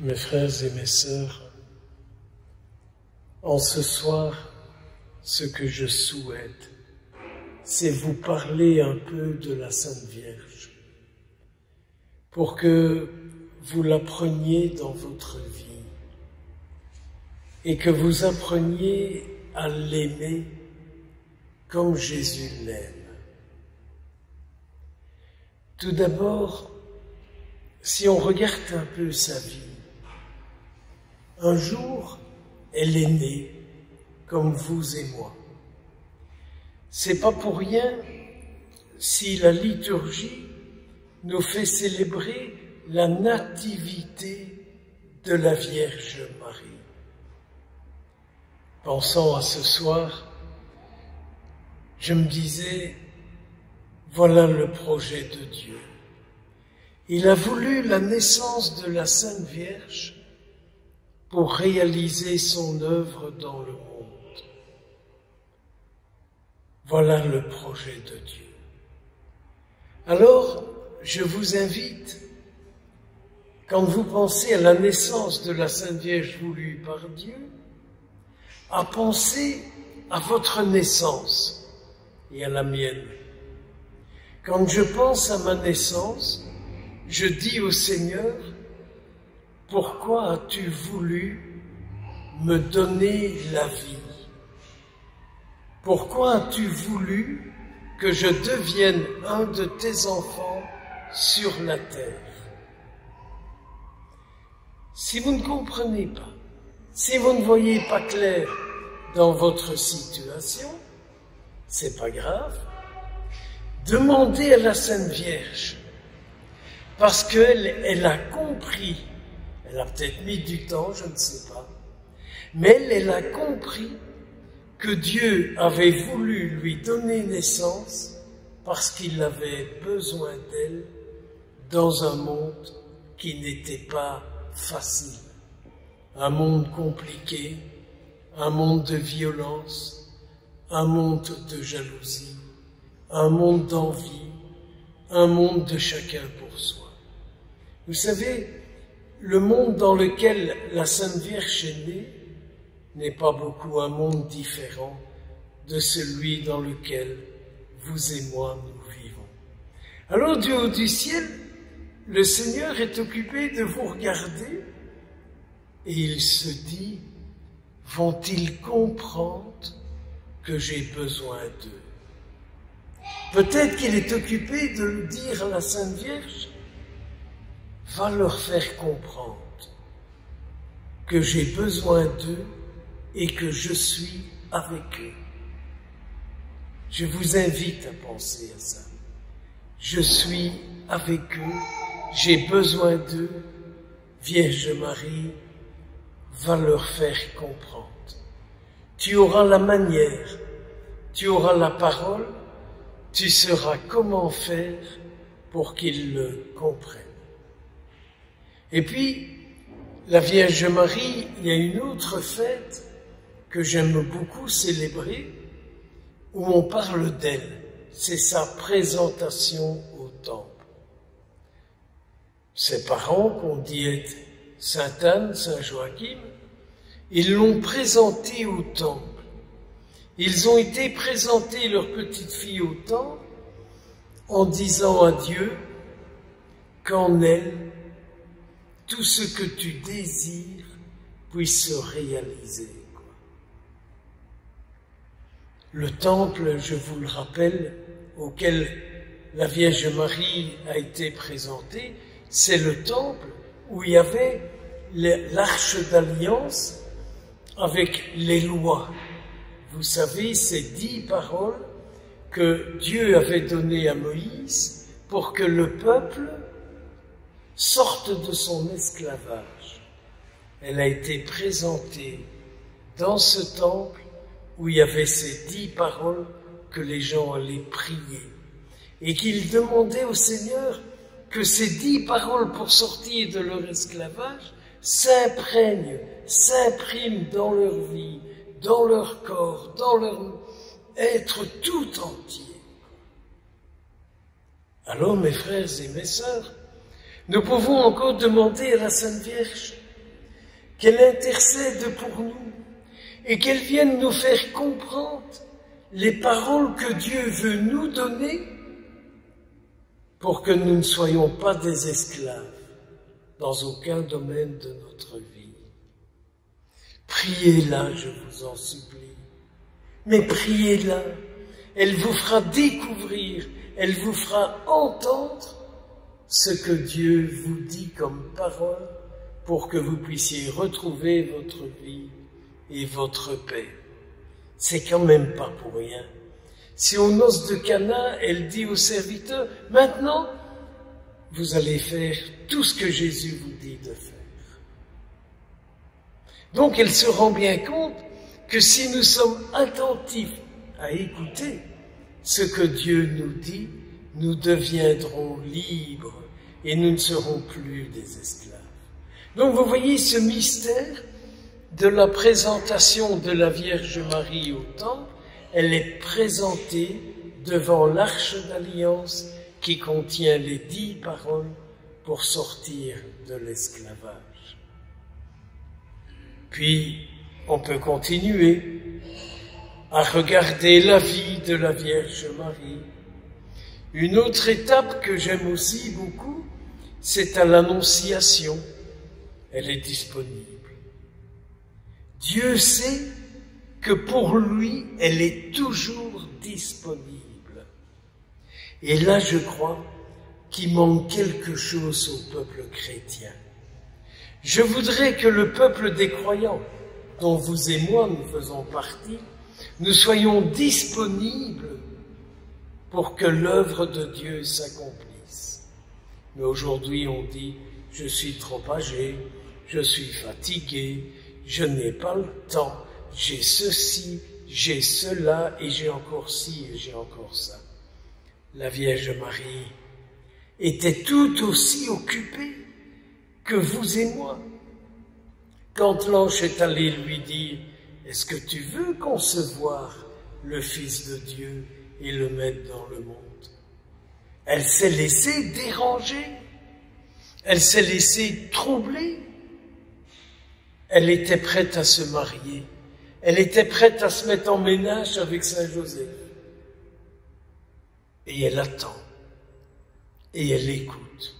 Mes frères et mes sœurs, en ce soir, ce que je souhaite, c'est vous parler un peu de la Sainte Vierge, pour que vous la preniez dans votre vie et que vous appreniez à l'aimer comme Jésus l'aime. Tout d'abord, si on regarde un peu sa vie, un jour, elle est née, comme vous et moi. C'est pas pour rien si la liturgie nous fait célébrer la nativité de la Vierge Marie. Pensant à ce soir, je me disais, voilà le projet de Dieu. Il a voulu la naissance de la Sainte Vierge pour réaliser son œuvre dans le monde. Voilà le projet de Dieu. Alors, je vous invite, quand vous pensez à la naissance de la Sainte Vierge voulue par Dieu, à penser à votre naissance et à la mienne. Quand je pense à ma naissance, je dis au Seigneur, pourquoi as-tu voulu me donner la vie? Pourquoi as-tu voulu que je devienne un de tes enfants sur la terre? Si vous ne comprenez pas, si vous ne voyez pas clair dans votre situation, c'est pas grave. Demandez à la Sainte Vierge, parce qu'elle a compris. Elle a peut-être mis du temps, je ne sais pas. Mais elle a compris que Dieu avait voulu lui donner naissance parce qu'il avait besoin d'elle dans un monde qui n'était pas facile. Un monde compliqué, un monde de violence, un monde de jalousie, un monde d'envie, un monde de chacun pour soi. Vous savez, le monde dans lequel la Sainte Vierge est née n'est pas beaucoup un monde différent de celui dans lequel vous et moi nous vivons. Alors du haut du ciel, le Seigneur est occupé de vous regarder et il se dit, vont-ils comprendre que j'ai besoin d'eux? Peut-être qu'il est occupé de le dire à la Sainte Vierge, va leur faire comprendre que j'ai besoin d'eux et que je suis avec eux. Je vous invite à penser à ça. Je suis avec eux, j'ai besoin d'eux. Vierge Marie, va leur faire comprendre. Tu auras la manière, tu auras la parole, tu sauras comment faire pour qu'ils le comprennent. Et puis, la Vierge Marie, il y a une autre fête que j'aime beaucoup célébrer, où on parle d'elle. C'est sa présentation au temple. Ses parents, qu'on dit Sainte Anne, Saint Joachim, ils l'ont présentée au temple. Ils ont été présenter leur petite fille au temple en disant à Dieu qu'en elle, tout ce que tu désires puisse se réaliser. Le temple, je vous le rappelle, auquel la Vierge Marie a été présentée, c'est le temple où il y avait l'arche d'alliance avec les lois. Vous savez, ces 10 paroles que Dieu avait données à Moïse pour que le peuple sorte de son esclavage. Elle a été présentée dans ce temple où il y avait ces 10 paroles que les gens allaient prier et qu'ils demandaient au Seigneur que ces 10 paroles pour sortir de leur esclavage s'imprègnent, s'impriment dans leur vie, dans leur corps, dans leur être tout entier. Alors, mes frères et mes sœurs, nous pouvons encore demander à la Sainte Vierge qu'elle intercède pour nous et qu'elle vienne nous faire comprendre les paroles que Dieu veut nous donner pour que nous ne soyons pas des esclaves dans aucun domaine de notre vie. Priez-la, je vous en supplie. Mais priez-la, elle vous fera découvrir, elle vous fera entendre ce que Dieu vous dit comme parole pour que vous puissiez retrouver votre vie et votre paix. C'est quand même pas pour rien. Si aux noces de Cana, elle dit aux serviteurs, maintenant, vous allez faire tout ce que Jésus vous dit de faire. Donc elle se rend bien compte que si nous sommes attentifs à écouter ce que Dieu nous dit, nous deviendrons libres et nous ne serons plus des esclaves. Donc vous voyez ce mystère de la présentation de la Vierge Marie au temple, elle est présentée devant l'arche d'alliance qui contient les 10 paroles pour sortir de l'esclavage. Puis, on peut continuer à regarder la vie de la Vierge Marie. Une autre étape que j'aime aussi beaucoup, c'est à l'Annonciation. Elle est disponible. Dieu sait que pour lui, elle est toujours disponible. Et là, je crois qu'il manque quelque chose au peuple chrétien. Je voudrais que le peuple des croyants, dont vous et moi nous faisons partie, nous soyons disponibles pour que l'œuvre de Dieu s'accomplisse. Mais aujourd'hui, on dit, je suis trop âgé, je suis fatigué, je n'ai pas le temps, j'ai ceci, j'ai cela, et j'ai encore ci, et j'ai encore ça. La Vierge Marie était tout aussi occupée que vous et moi. Quand l'ange est allé lui dire, est-ce que tu veux concevoir le Fils de Dieu et le mettre dans le monde? Elle s'est laissée déranger, elle s'est laissée troubler. Elle était prête à se marier, elle était prête à se mettre en ménage avec Saint Joseph. Et elle attend, et elle écoute.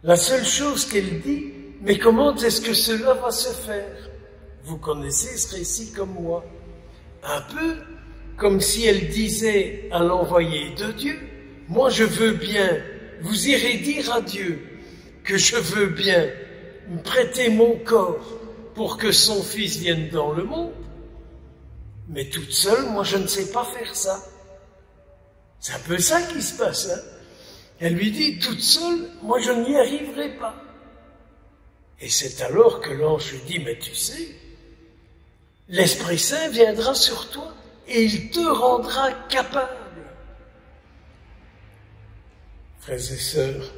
La seule chose qu'elle dit, mais comment est-ce que cela va se faire? Vous connaissez ce récit comme moi. Un peu comme si elle disait à l'envoyé de Dieu, moi je veux bien, vous irez dire à Dieu que je veux bien me prêter mon corps pour que son fils vienne dans le monde, mais toute seule, moi je ne sais pas faire ça. C'est un peu ça qui se passe, hein? Elle lui dit, toute seule, moi je n'y arriverai pas. Et c'est alors que l'ange lui dit, mais tu sais, l'Esprit Saint viendra sur toi et il te rendra capable. Frères et sœurs,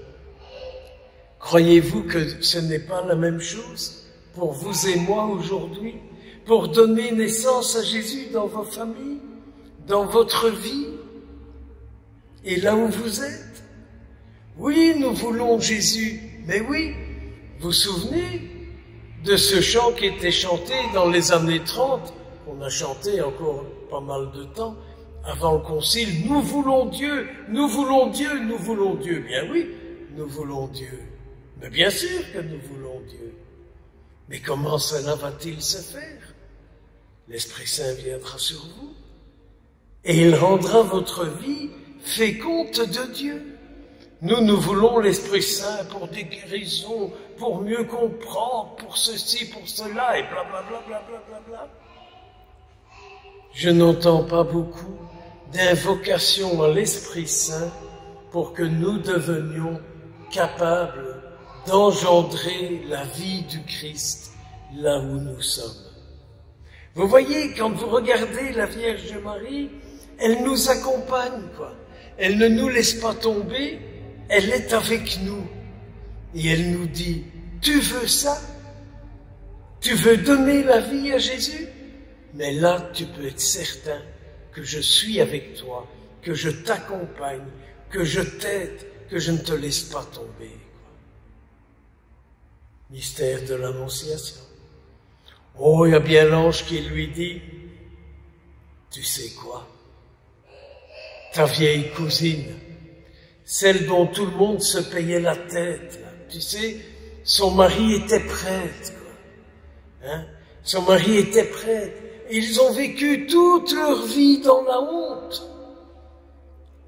croyez-vous que ce n'est pas la même chose pour vous et moi aujourd'hui, pour donner naissance à Jésus dans vos familles, dans votre vie et là où vous êtes? Oui, nous voulons Jésus, mais oui, vous vous souvenez de ce chant qui était chanté dans les années 30, qu'on a chanté encore pas mal de temps, avant le concile, nous voulons Dieu, nous voulons Dieu, nous voulons Dieu. Bien oui, nous voulons Dieu, mais bien sûr que nous voulons Dieu. Mais comment cela va-t-il se faire? L'Esprit Saint viendra sur vous et il rendra votre vie féconde de Dieu. Nous voulons l'Esprit Saint pour des guérisons, pour mieux comprendre, pour ceci, pour cela, et blablabla, blablabla. Bla. Je n'entends pas beaucoup d'invocations à l'Esprit Saint pour que nous devenions capables d'engendrer la vie du Christ là où nous sommes. Vous voyez, quand vous regardez la Vierge Marie, elle nous accompagne, quoi. Elle ne nous laisse pas tomber, elle est avec nous. Et elle nous dit, tu veux ça? Tu veux donner la vie à Jésus? Mais là, tu peux être certain que je suis avec toi, que je t'accompagne, que je t'aide, que je ne te laisse pas tomber. Mystère de l'Annonciation. Oh, il y a bien l'ange qui lui dit, tu sais quoi? Ta vieille cousine, celle dont tout le monde se payait la tête, là, tu sais, son mari était prêtre, quoi. Hein? Son mari était prêtre. Ils ont vécu toute leur vie dans la honte.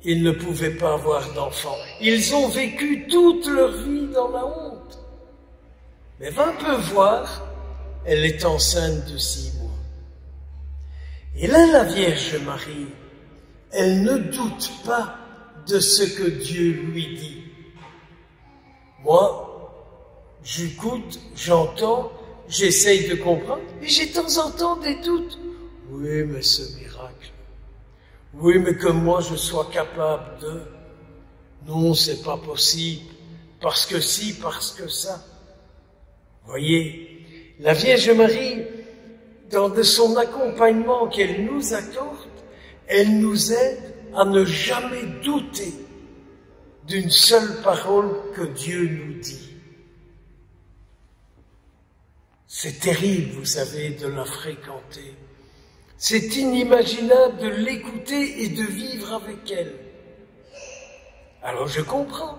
Ils ne pouvaient pas avoir d'enfants. Ils ont vécu toute leur vie dans la honte. Mais va un peu voir, elle est enceinte de 6 mois. Et là, la Vierge Marie, elle ne doute pas de ce que Dieu lui dit. Moi, j'écoute, j'entends, j'essaye de comprendre, et j'ai de temps en temps des doutes. Oui, mais ce miracle. Oui, mais que moi je sois capable de. Non, c'est pas possible. Parce que si, parce que ça. Voyez, la Vierge Marie, dans son accompagnement qu'elle nous accorde, elle nous aide à ne jamais douter d'une seule parole que Dieu nous dit. C'est terrible, vous savez, de la fréquenter. C'est inimaginable de l'écouter et de vivre avec elle. Alors je comprends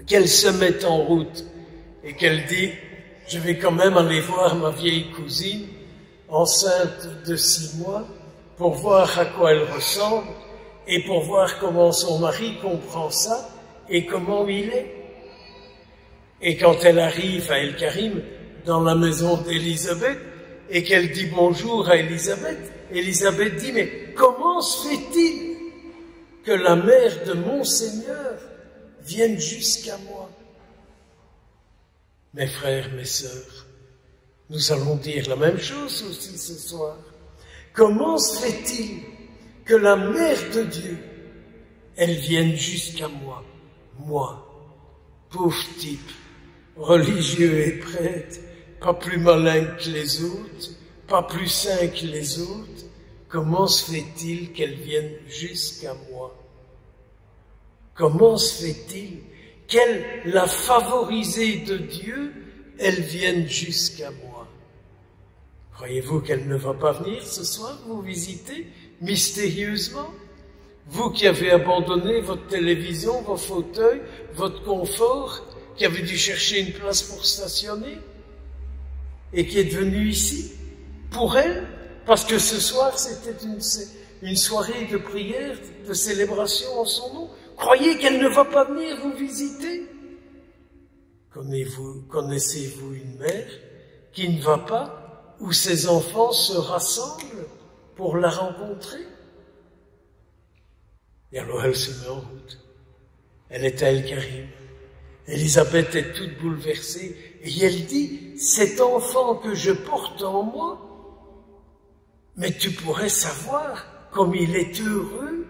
qu'elle se mette en route et qu'elle dit « Je vais quand même aller voir ma vieille cousine, enceinte de 6 mois, pour voir à quoi elle ressemble et pour voir comment son mari comprend ça et comment il est. » Et quand elle arrive à El Karim, dans la maison d'Élisabeth, et qu'elle dit bonjour à Élisabeth, Élisabeth dit, mais comment se fait-il que la mère de mon Seigneur vienne jusqu'à moi? Mes frères, mes sœurs, nous allons dire la même chose aussi ce soir. Comment se fait-il que la mère de Dieu, elle vienne jusqu'à moi? Moi, pauvre type, religieux et prêtre, pas plus malin que les autres, pas plus saint que les autres, comment se fait-il qu'elle vienne jusqu'à moi? Comment se fait-il qu'elle, la favorisée de Dieu, elle vienne jusqu'à moi? Croyez-vous qu'elle ne va pas venir ce soir vous visiter mystérieusement? Vous qui avez abandonné votre télévision, vos fauteuils, votre confort, qui avez dû chercher une place pour stationner, et qui est venue ici, pour elle, parce que ce soir c'était une soirée de prière, de célébration en son nom. Croyez qu'elle ne va pas venir vous visiter? Connaissez-vous une mère qui ne va pas, où ses enfants se rassemblent pour la rencontrer? Et alors elle se met en route. Elle est à El Karim. Élisabeth est toute bouleversée et elle dit, cet enfant que je porte en moi, mais tu pourrais savoir comme il est heureux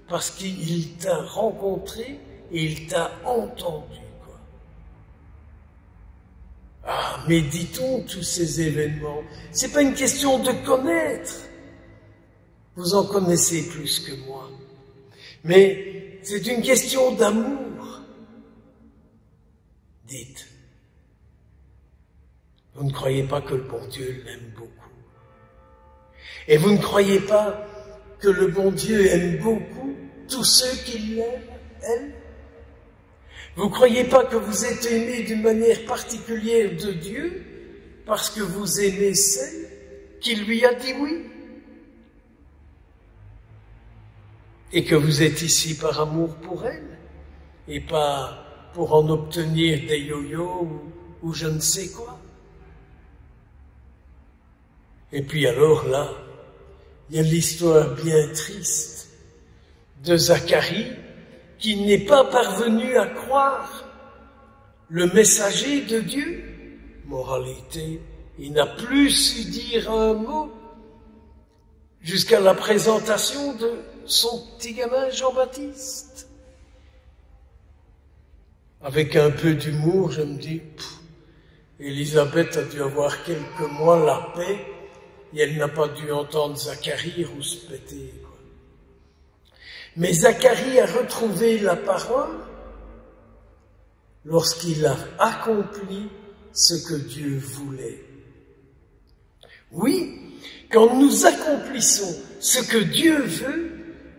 parce qu'il t'a rencontré et il t'a entendu, quoi. Ah, méditons tous ces événements. C'est pas une question de connaître. Vous en connaissez plus que moi. Mais c'est une question d'amour. Dites, vous ne croyez pas que le bon Dieu l'aime beaucoup? Et vous ne croyez pas que le bon Dieu aime beaucoup tous ceux qui l'aiment, elle? Vous ne croyez pas que vous êtes aimés d'une manière particulière de Dieu parce que vous aimez celle qui lui a dit oui? Et que vous êtes ici par amour pour elle et pas pour en obtenir des yo-yo ou je ne sais quoi? Et puis alors là, il y a l'histoire bien triste de Zacharie qui n'est pas parvenu à croire le messager de Dieu. Moralité, il n'a plus su dire un mot jusqu'à la présentation de son petit gamin Jean-Baptiste. Avec un peu d'humour, je me dis, Élisabeth a dû avoir quelques mois la paix et elle n'a pas dû entendre Zacharie rouspéter, quoi. Mais Zacharie a retrouvé la parole lorsqu'il a accompli ce que Dieu voulait. Oui, quand nous accomplissons ce que Dieu veut,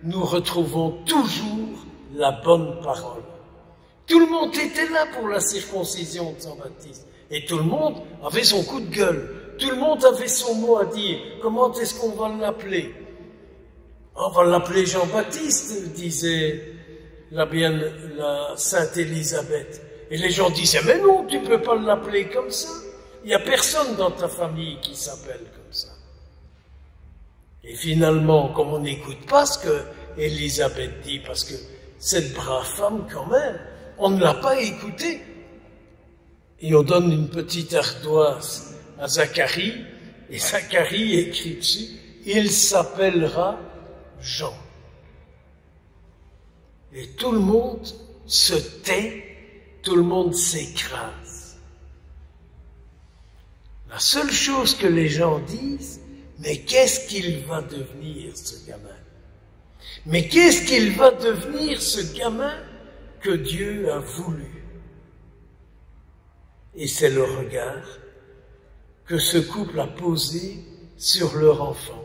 nous retrouvons toujours la bonne parole. Tout le monde était là pour la circoncision de Jean-Baptiste. Et tout le monde avait son coup de gueule. Tout le monde avait son mot à dire. Comment est-ce qu'on va l'appeler? On va l'appeler Jean-Baptiste, disait la Sainte Élisabeth. Et les gens disaient, mais non, tu ne peux pas l'appeler comme ça. Il n'y a personne dans ta famille qui s'appelle comme ça. Et finalement, comme on n'écoute pas ce que Élisabeth dit, parce que cette brave femme, quand même, on ne l'a pas écoutée. Et on donne une petite ardoise à Zacharie, et Zacharie écrit dessus, il s'appellera Jean. Et tout le monde se tait, tout le monde s'écrase. La seule chose que les gens disent, mais qu'est-ce qu'il va devenir ce gamin? Mais qu'est-ce qu'il va devenir ce gamin que Dieu a voulu? Et c'est le regard que ce couple a posé sur leur enfant.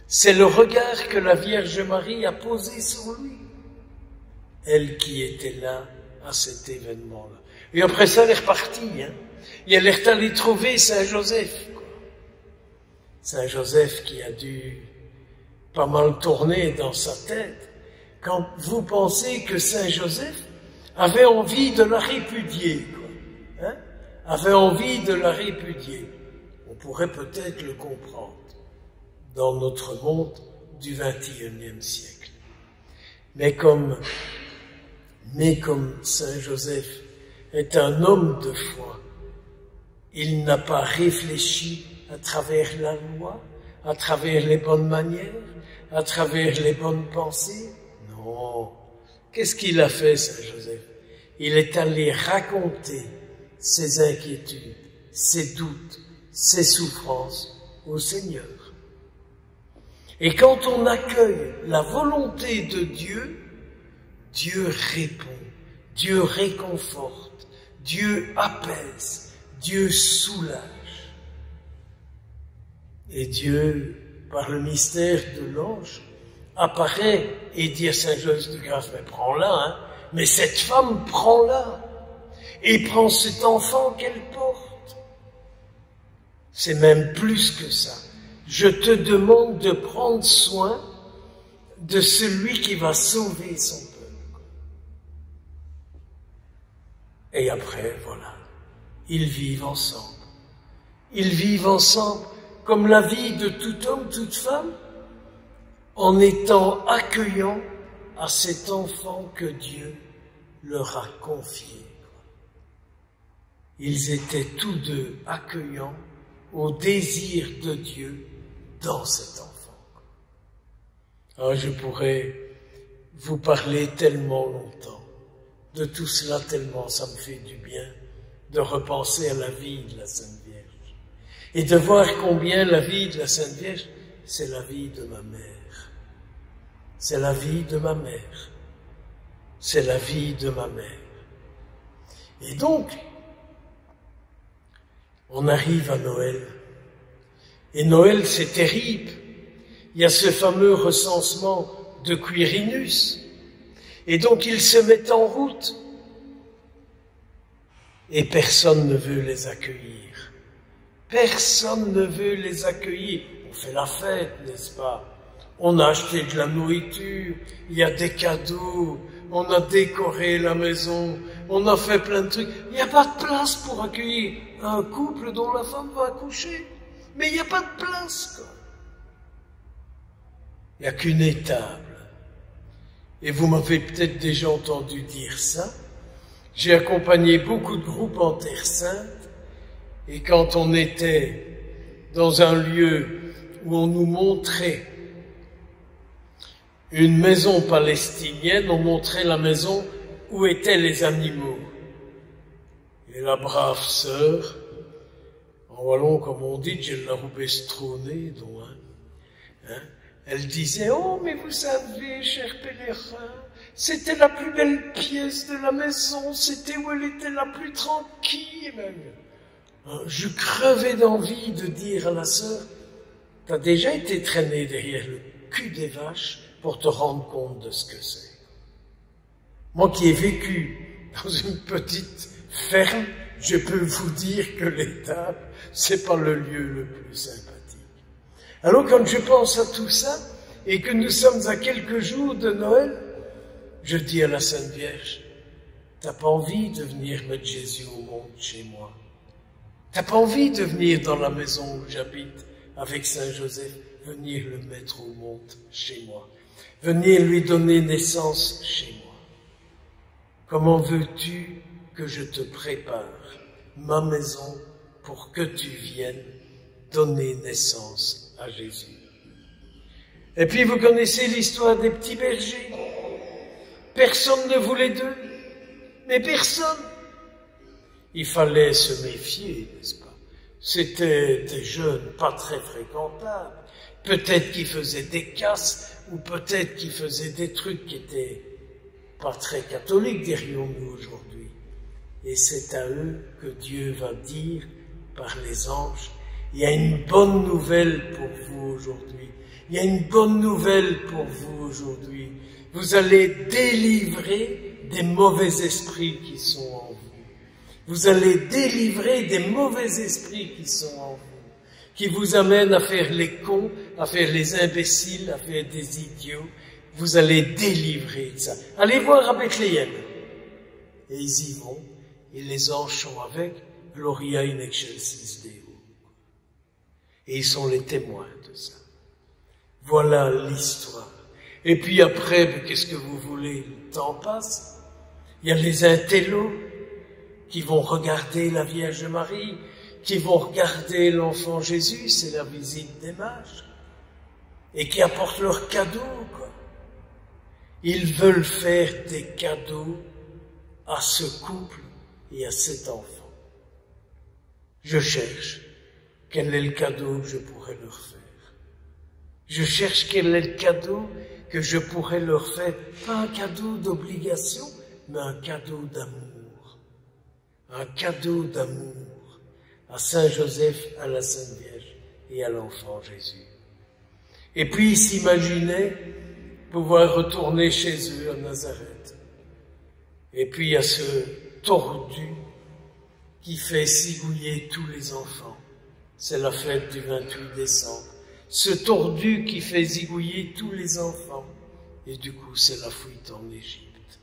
C'est le regard que la Vierge Marie a posé sur lui. Elle qui était là à cet événement-là. Et après ça, elle est repartie. Et elle est allée trouver Saint Joseph. Saint Joseph qui a dû pas mal tourner dans sa tête. Quand vous pensez que Saint Joseph avait envie de la répudier, avait envie de la répudier. On pourrait peut-être le comprendre dans notre monde du XXIe siècle. Mais comme Saint Joseph est un homme de foi, il n'a pas réfléchi à travers la loi, à travers les bonnes manières, à travers les bonnes pensées. Non. Qu'est-ce qu'il a fait, Saint Joseph? Il est allé raconter ses inquiétudes, ses doutes, ses souffrances au Seigneur. Et quand on accueille la volonté de Dieu, Dieu répond, Dieu réconforte, Dieu apaise, Dieu soulage. Et Dieu, par le mystère de l'ange, apparaît et dit à Saint Joseph de grâce, mais prends-la, mais cette femme, prends-la. Et prends cet enfant qu'elle porte. C'est même plus que ça. Je te demande de prendre soin de celui qui va sauver son peuple. Et après, voilà, ils vivent ensemble. Ils vivent ensemble comme la vie de tout homme, toute femme, en étant accueillants à cet enfant que Dieu leur a confié. Ils étaient tous deux accueillants au désir de Dieu dans cet enfant. Alors je pourrais vous parler tellement longtemps de tout cela, tellement ça me fait du bien de repenser à la vie de la Sainte Vierge et de voir combien la vie de la Sainte Vierge, c'est la vie de ma mère. C'est la vie de ma mère. C'est la vie de ma mère. Et donc, on arrive à Noël. Et Noël, c'est terrible. Il y a ce fameux recensement de Quirinus. Et donc, ils se mettent en route. Et personne ne veut les accueillir. Personne ne veut les accueillir. On fait la fête, n'est-ce pas? On a acheté de la nourriture, il y a des cadeaux, on a décoré la maison, on a fait plein de trucs. Il n'y a pas de place pour accueillir un couple dont la femme va accoucher. Mais il n'y a pas de place, quoi. Il n'y a qu'une étable. Et vous m'avez peut-être déjà entendu dire ça. J'ai accompagné beaucoup de groupes en Terre Sainte. Et quand on était dans un lieu où on nous montrait une maison palestinienne, on montrait la maison où étaient les animaux. Et la brave sœur, en wallon comme on dit, je la roubestronée, elle disait, oh mais vous savez, cher pèlerin, c'était la plus belle pièce de la maison, c'était où elle était la plus tranquille. Je crevais d'envie de dire à la sœur, t'as déjà été traîné derrière le cul des vaches pour te rendre compte de ce que c'est. Moi qui ai vécu dans une petite ferme, je peux vous dire que l'étable, c'est pas le lieu le plus sympathique. Alors quand je pense à tout ça, et que nous sommes à quelques jours de Noël, je dis à la Sainte Vierge, t'as pas envie de venir mettre Jésus au monde chez moi? T'as pas envie de venir dans la maison où j'habite avec Saint Joseph, venir le mettre au monde chez moi, venir lui donner naissance chez moi? Comment veux-tu que je te prépare ma maison pour que tu viennes donner naissance à Jésus? Et puis vous connaissez l'histoire des petits bergers. Personne ne voulait d'eux, mais personne. Il fallait se méfier, n'est-ce pas? C'était des jeunes pas très fréquentables. Peut-être qu'ils faisaient des casses, ou peut-être qu'ils faisaient des trucs qui étaient pas très catholiques, dirions-nous aujourd'hui. Et c'est à eux que Dieu va dire, par les anges, il y a une bonne nouvelle pour vous aujourd'hui. Il y a une bonne nouvelle pour vous aujourd'hui. Vous allez délivrer des mauvais esprits qui sont en vous. Vous allez délivrer des mauvais esprits qui sont en vous, qui vous amènent à faire les cons, à faire les imbéciles, à faire des idiots. Vous allez délivrer de ça. Allez voir à Bethléem. Et ils y vont, et les anges sont avec, Gloria in excelsis Deo. Et ils sont les témoins de ça. Voilà l'histoire. Et puis après, qu'est-ce que vous voulez? Le temps passe. Il y a les intellos qui vont regarder la Vierge Marie, qui vont regarder l'enfant Jésus, c'est la visite des mages, et qui apportent leurs cadeaux, quoi. Ils veulent faire des cadeaux à ce couple et à cet enfant. Je cherche quel est le cadeau que je pourrais leur faire. Je cherche quel est le cadeau que je pourrais leur faire, pas un cadeau d'obligation, mais un cadeau d'amour. Un cadeau d'amour à Saint Joseph, à la Sainte Vierge et à l'enfant Jésus. Et puis ils s'imaginaient pouvoir retourner chez eux à Nazareth. Et puis il y a ce tordu qui fait zigouiller tous les enfants. C'est la fête du 28 décembre. Ce tordu qui fait zigouiller tous les enfants. Et du coup, c'est la fuite en Égypte.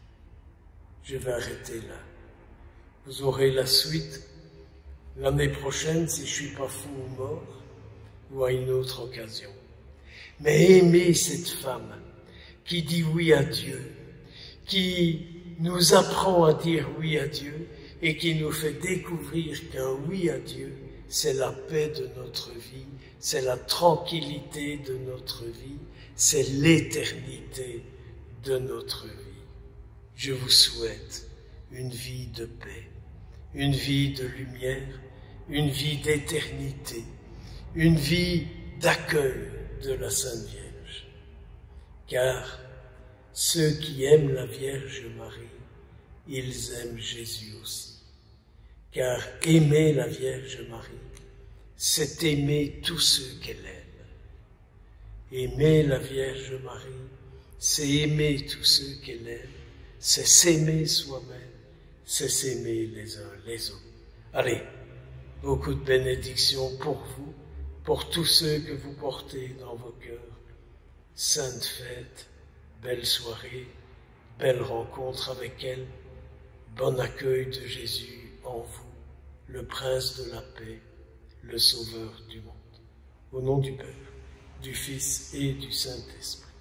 Je vais arrêter là. Vous aurez la suite l'année prochaine, si je suis pas fou ou mort, ou à une autre occasion. Mais aimez cette femme qui dit oui à Dieu, qui nous apprend à dire oui à Dieu et qui nous fait découvrir qu'un oui à Dieu, c'est la paix de notre vie, c'est la tranquillité de notre vie, c'est l'éternité de notre vie. Je vous souhaite une vie de paix, une vie de lumière, une vie d'éternité, une vie d'accueil de la Sainte Vierge. Car ceux qui aiment la Vierge Marie, ils aiment Jésus aussi. Car aimer la Vierge Marie, c'est aimer tous ceux qu'elle aime. Aimer la Vierge Marie, c'est aimer tous ceux qu'elle aime, c'est s'aimer soi-même, c'est s'aimer les uns les autres. Allez, beaucoup de bénédictions pour vous, pour tous ceux que vous portez dans vos cœurs. Sainte fête, belle soirée, belle rencontre avec elle, bon accueil de Jésus en vous, le Prince de la paix, le Sauveur du monde. Au nom du Père, du Fils et du Saint-Esprit.